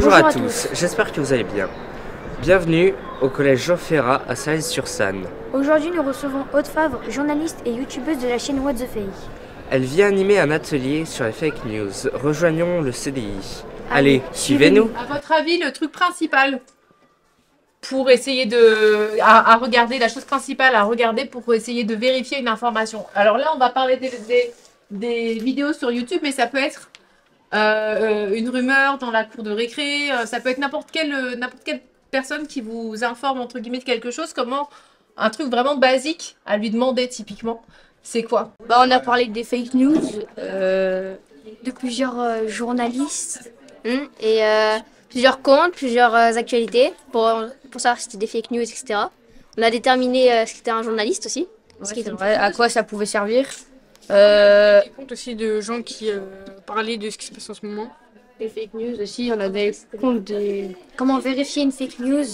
Bonjour à tous, j'espère que vous allez bien. Bienvenue au collège Jean Ferrat à Salles-sur-Sanne. Aujourd'hui, nous recevons Aude Favre, journaliste et youtubeuse de la chaîne What the Fake. Elle vient animer un atelier sur les fake news. Rejoignons le CDI. Allez, suivez-nous. À votre avis, le truc principal pour essayer à regarder, la chose principale à regarder pour essayer de vérifier une information. Alors là, on va parler des vidéos sur YouTube, mais ça peut être une rumeur dans la cour de récré, ça peut être n'importe quelle personne qui vous informe entre guillemets de quelque chose. Comment un truc vraiment basique à lui demander typiquement, c'est quoi? On a parlé des fake news de plusieurs journalistes et plusieurs comptes, plusieurs actualités pour savoir si c'était des fake news, etc. On a déterminé ce qu'était un journaliste aussi, à quoi ça pouvait servir. Des comptes aussi de gens qui parlaient de ce qui se passe en ce moment. Les fake news aussi, on a des comptes de comment vérifier une fake news.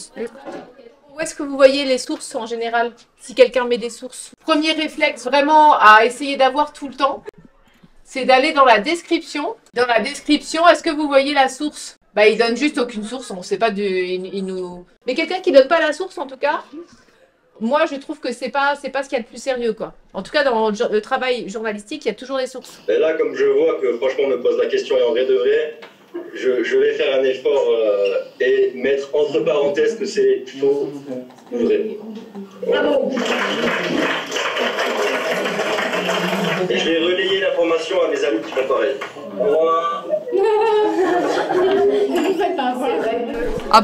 Où est-ce que vous voyez les sources en général, si quelqu'un met des sources? Premier réflexe vraiment à essayer d'avoir tout le temps, c'est d'aller dans la description. Dans la description, est-ce que vous voyez la source? Il donne juste aucune source, on ne sait pas Mais quelqu'un qui donne pas la source en tout cas, moi je trouve que c'est pas ce qu'il y a de plus sérieux quoi. En tout cas dans le travail journalistique, il y a toujours des sources. Et là, comme je vois que franchement on me pose la question et en vrai de vrai, je vais faire un effort et mettre entre parenthèses que c'est faux, vrai. Bravo. Et je vais relayer l'information à mes amis qui font pareil.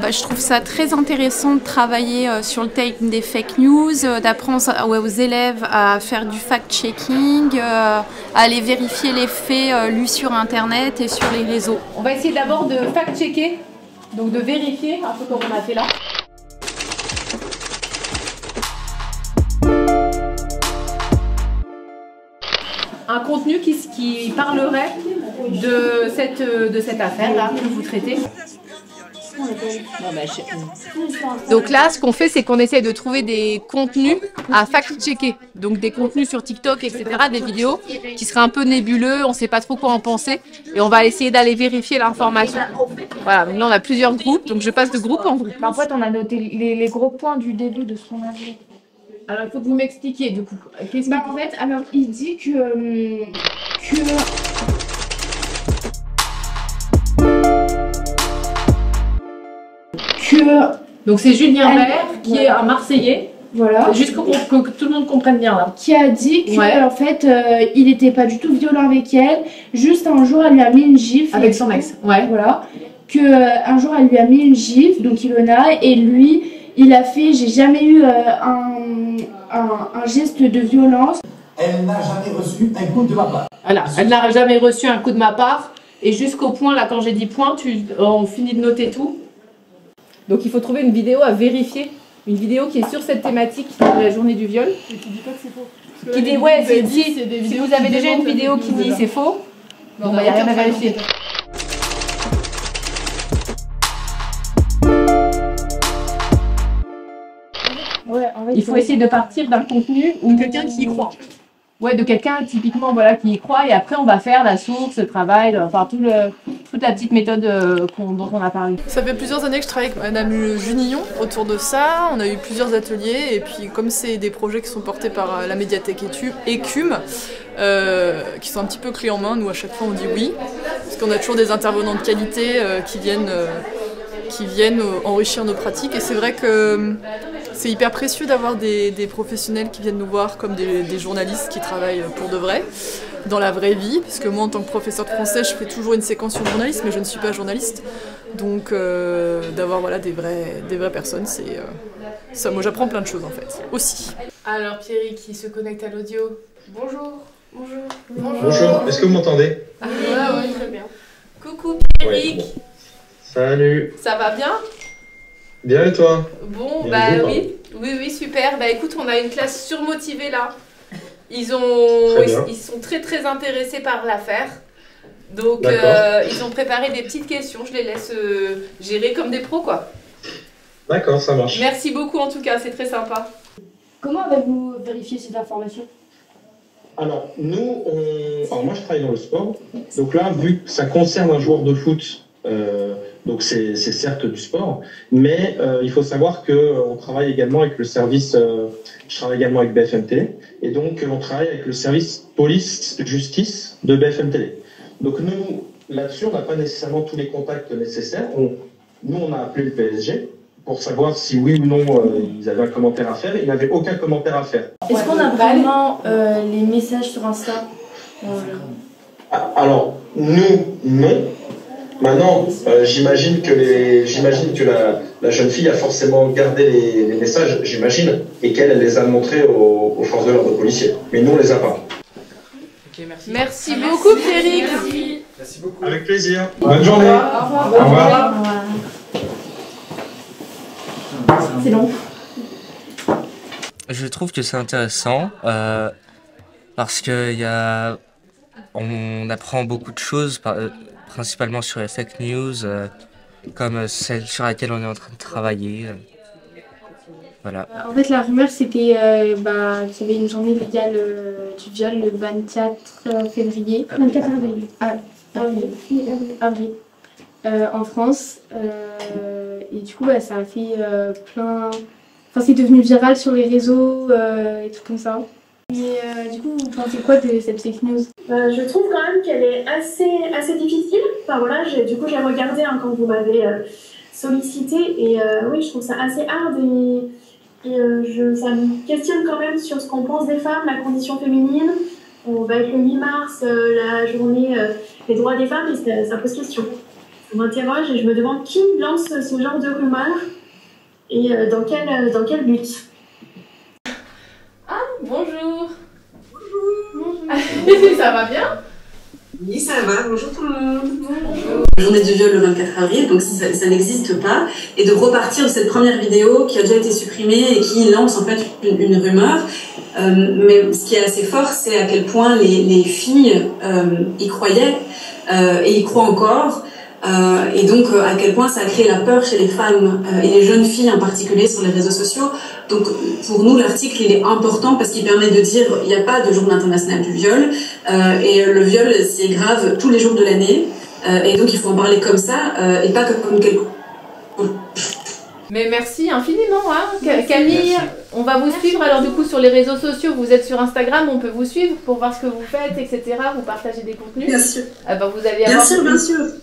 Je trouve ça très intéressant de travailler sur le thème des fake news, d'apprendre aux élèves à faire du fact-checking, à aller vérifier les faits lus sur Internet et sur les réseaux. On va essayer d'abord de fact-checker, donc de vérifier, un peu comme on a fait là. Un contenu qui parlerait de cette affaire-là que vous traitez. Donc là, ce qu'on fait, c'est qu'on essaie de trouver des contenus à fact-checker. Donc des contenus sur TikTok, etc., des vidéos qui seraient un peu nébuleux, on ne sait pas trop quoi en penser. Et on va essayer d'aller vérifier l'information. Voilà, donc là, on a plusieurs groupes, donc je passe de groupe en groupe. En fait, on a noté les gros points du début de ce qu'on a vu. Alors, il faut que vous m'expliquiez, du coup. En fait, alors, il dit que... Donc c'est Julien Bert, qui est un Marseillais. Voilà. Juste que tout le monde comprenne bien là. Qui a dit que en fait, il n'était pas du tout violent avec elle. Juste un jour, elle lui a mis une gifle. Avec son ex. Ouais. Voilà. Un jour, elle lui a mis une gifle, donc Ilona, et lui, il a fait, j'ai jamais eu un geste de violence. Elle n'a jamais reçu un coup de ma part. Voilà. Elle n'a jamais reçu un coup de ma part. Et jusqu'au point, là, quand j'ai dit point, on finit de noter tout. Donc il faut trouver une vidéo à vérifier, une vidéo qui est sur cette thématique de la journée du viol. Et qui dit pas que c'est faux. Qui dit si vous avez déjà une vidéo qui dit c'est faux, il n'y a rien à vérifier. Il faut essayer de partir d'un contenu ou quelqu'un qui y croit. Ouais, de quelqu'un typiquement qui y croit, et après on va faire la source, le travail, enfin toute la petite méthode dont on a parlé. Ça fait plusieurs années que je travaille avec Madame Junillon autour de ça. On a eu plusieurs ateliers et puis comme c'est des projets qui sont portés par la médiathèque Écume, qui sont un petit peu clés en main, nous à chaque fois on dit oui, parce qu'on a toujours des intervenants de qualité qui viennent enrichir nos pratiques, et c'est vrai que c'est hyper précieux d'avoir des professionnels qui viennent nous voir comme des journalistes qui travaillent pour de vrai, dans la vraie vie, parce que moi en tant que professeur de français je fais toujours une séquence sur le journalisme, mais je ne suis pas journaliste, donc d'avoir des vraies personnes, c'est ça, moi j'apprends plein de choses en fait, aussi. Alors Pierrick qui se connecte à l'audio, bonjour. Bonjour, est-ce que vous m'entendez? Ouais, très bien. Coucou Pierrick. Ouais, bon. Salut. Ça va bien? Bien et toi? Bon, bien oui, super. Écoute, on a une classe surmotivée là. Ils sont très intéressés par l'affaire. Donc, ils ont préparé des petites questions. Je les laisse gérer comme des pros, quoi. D'accord, ça marche. Merci beaucoup en tout cas, c'est très sympa. Comment avez-vous vérifié cette information? Alors, moi je travaille dans le sport. Donc là, vu que ça concerne un joueur de foot Donc c'est certes du sport, mais il faut savoir qu'on travaille également avec le service, je travaille également avec BFM Télé, et donc on travaille avec le service police-justice de BFM Télé. Donc nous, là-dessus, on n'a pas nécessairement tous les contacts nécessaires. Nous, on a appelé le PSG pour savoir si oui ou non ils avaient un commentaire à faire, et ils n'avaient aucun commentaire à faire. Est-ce qu'on a vraiment les messages sur Insta? Alors, nous, non. Maintenant, j'imagine que la jeune fille a forcément gardé les messages, j'imagine, et qu'elle les a montrés aux forces de l'ordre policiers. Mais nous, on les a pas. Okay, merci beaucoup, Pierrick. Merci beaucoup. Avec plaisir. Bonne journée. Au revoir. Au revoir. C'est long. Je trouve que c'est intéressant parce que on apprend beaucoup de choses, principalement sur les fake news, comme celle sur laquelle on est en train de travailler. Voilà. En fait, la rumeur, c'était qu'il y avait une journée légale du viol le 24 février. 24 avril. En France. Et du coup, ça a fait plein... Enfin, c'est devenu viral sur les réseaux et tout comme ça. Et du coup, vous pensez quoi de cette fake news? Je trouve quand même qu'elle est assez difficile. Enfin voilà, du coup j'ai regardé quand vous m'avez sollicité et oui, je trouve ça assez hard et ça me questionne quand même sur ce qu'on pense des femmes, la condition féminine. On va être le 8 mars, la journée des droits des femmes et ça pose question. Ça m'interroge et je me demande qui lance ce genre de rumeurs et dans quel but. Ah, bonjour. Bonjour. Ça va bien? Oui, ça va. Bonjour tout le monde. Bonjour. Journée du viol le 24 avril, donc ça n'existe pas. Et de repartir de cette première vidéo qui a déjà été supprimée et qui lance en fait une rumeur. Mais ce qui est assez fort, c'est à quel point les filles y croyaient et y croient encore. Et donc à quel point ça a créé la peur chez les femmes et les jeunes filles en particulier sur les réseaux sociaux. Donc pour nous l'article il est important parce qu'il permet de dire il n'y a pas de journée internationale du viol et le viol c'est grave tous les jours de l'année et donc il faut en parler comme ça et pas comme quelque... Mais merci infiniment, Camille. On va vous suivre alors du coup sur les réseaux sociaux. Vous êtes sur Instagram, on peut vous suivre pour voir ce que vous faites, etc. Vous partagez des contenus. Bien sûr. Vous allez avoir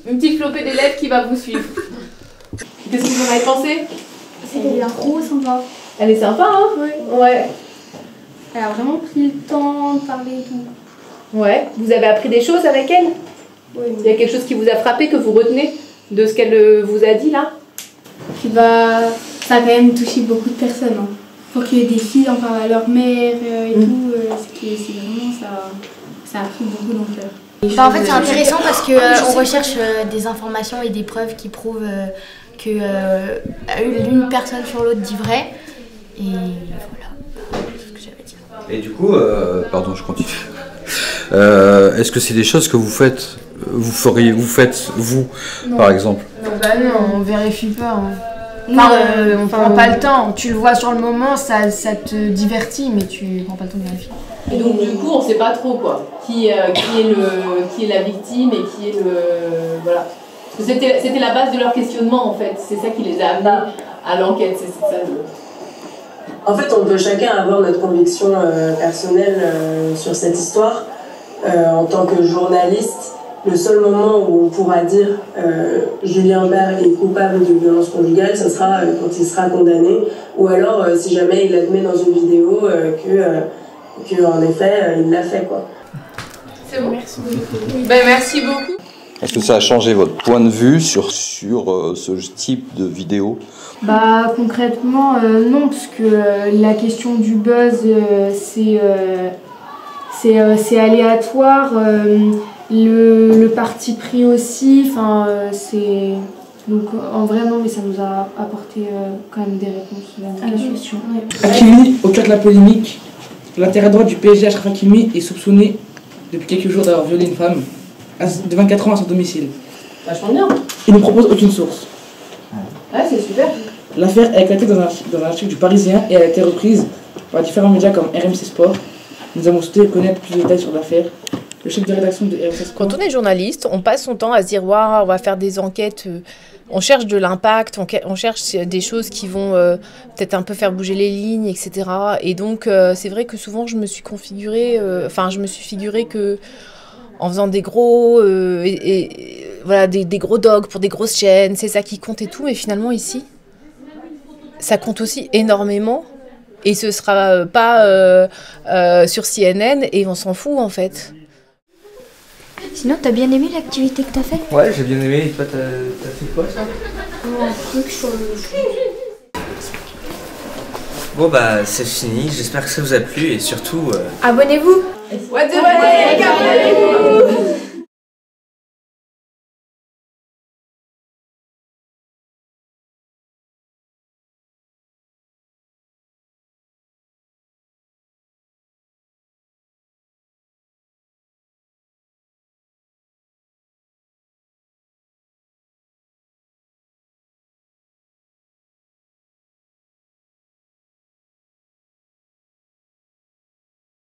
une petite flopée d'élèves qui va vous suivre. Qu'est-ce que vous en avez pensé? C'était trop sympa. Elle est sympa, hein? Oui. Ouais. Elle a vraiment pris le temps de parler et tout. Ouais. Vous avez appris des choses avec elle? Oui. Il y a quelque chose qui vous a frappé, que vous retenez de ce qu'elle vous a dit là? Puis ça a quand même touché beaucoup de personnes. Hein. Pour que des filles en parlent à leur mère et tout, c'est vraiment ça a pris beaucoup d'ampleur. En fait, c'est intéressant parce qu'on recherche des informations et des preuves qui prouvent que l'une personne sur l'autre dit vrai. Et voilà, c'est ce que j'avais à dire. Et du coup, pardon, je continue. Est-ce que c'est des choses que vous faites, vous, par exemple? Non, on vérifie pas. Hein. On prend pas le temps. Tu le vois sur le moment, ça te divertit, mais tu prends pas le temps de vérifier. Et donc du coup, on sait pas trop quoi, qui est la victime et qui est le voilà. C'était la base de leur questionnement en fait. C'est ça qui les a amenés à l'enquête. C'est ça. En fait, on peut chacun avoir notre conviction personnelle sur cette histoire. En tant que journaliste, le seul moment où on pourra dire Julien Bert est coupable de violence conjugale, ce sera quand il sera condamné, ou alors si jamais il admet dans une vidéo que en effet il l'a fait quoi. C'est bon. Merci beaucoup. Merci beaucoup. Est-ce que ça a changé votre point de vue sur ce type de vidéo? Concrètement non, parce que la question du buzz c'est aléatoire. Le parti pris aussi, c'est... Donc en vrai non, mais ça nous a apporté quand même des réponses à la question. Hakimi, au cœur de la polémique, l'intérêt droit du PSG, Achraf Hakimi, est soupçonné depuis quelques jours d'avoir violé une femme de 24 ans à son domicile. Vachement bien. Il ne propose aucune source. Ouais, c'est super. L'affaire a éclaté dans un article du Parisien et a été reprise par différents médias comme RMC Sport. Nous avons souhaité connaître plus de détails sur l'affaire le chef de rédaction de RSS. Quand on est journaliste, on passe son temps à se dire waouh, on va faire des enquêtes, on cherche de l'impact, on cherche des choses qui vont peut-être un peu faire bouger les lignes, etc. Et donc c'est vrai que souvent je me suis figuré que en faisant des gros voilà des gros dogs pour des grosses chaînes, c'est ça qui compte et tout, mais finalement ici ça compte aussi énormément et ce sera pas sur CNN et on s'en fout en fait. Sinon, t'as bien aimé l'activité que t'as faite? Ouais, j'ai bien aimé. Et toi, t'as fait quoi, ça? Un truc sur le... Bon, bah, c'est fini. J'espère que ça vous a plu et surtout... Abonnez-vous! Ouais, abonnez-vous!